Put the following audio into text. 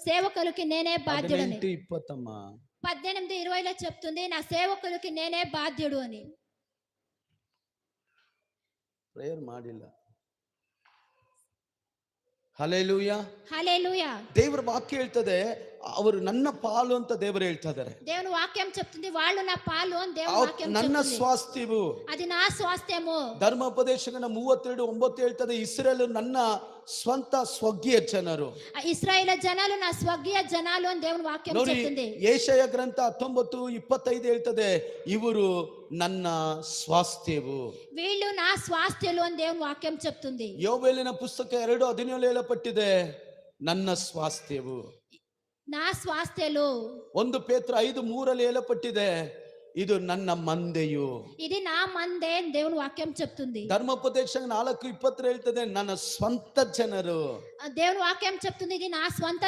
సేవకులకి నేనే బాధ్యుడని. 18:20 18:20 చెప్తుంది, నా సేవకులకి నేనే బాధ్యుడు అని. ಪ್ರೇಯರ್ ಮಾಡಿಲ್ಲ. ಹಲ್ಲೆಲೂಯಾ. హల్లెలూయా. ದೇವರ ವಾಕ್ಯ ಹೇಳ್ತದೆ, ಅವರು ನನ್ನ ಪಾಲು ಅಂತ ದೇವರು ಹೇಳ್ತಾ ಇದ್ದಾರೆ. దేవుని వాక్యం చెప్తుంది, వాళ్ళు నా పాలు అని దేవుని వాక్యం ನನ್ನ చెప్తుంది. ಸ್ವಾಸ್ಥ್ಯವು. అది నా స్వాస్థ్యము. ಧರ್ಮೋಪದೇಶಕನ 32:9 ಹೇಳ್ತದೆ, ಇಸ್ರಾಯೇಲ್ ನನ್ನ ಸ್ವಂತ ಸ್ವರ್ಗೀಯ ಜನರು. ఇశ్రాయేల్ జనాలు నా స్వర్గీయ జనాలు అని దేవుని వాక్యం ನೋಡಿ, చెప్తుంది. ಯೆಶಾಯ ಗ್ರಂಥ 19:25 ಹೇಳ್ತದೆ, ಇವರು ನನ್ನ ಸ್ವಾಸ್ಥ್ಯವು. వీళ్ళు నా స్వాస్థ్యులు అని దేవుని వాక్యం చెప్తుంది. ಯೋವೇಲಿನ ಪುಸ್ತಕ 2:17 ಹೇಳಪಟ್ಟಿದೆ, ನನ್ನ ಸ್ವಾಸ್ಥ್ಯವು. నా స్వాస్థ్యులు. 1 ಪೇತ್ರ 5:3 ಹೇಳಪಟ್ಟಿದೆ, ಇದು ನನ್ನ ಮಂದೆಯು. ఇది నా మందే అని దేవుని వాక్యం చెప్తుంది. ಧರ್ಮೋಪದೇಶ 4:20 ಹೇಳ್ತದೆ, ನನ್ನ ಸ್ವಂತ ಜನರು. దేవుని వాక్యం చెప్తుంది, ఇది నా స్వంత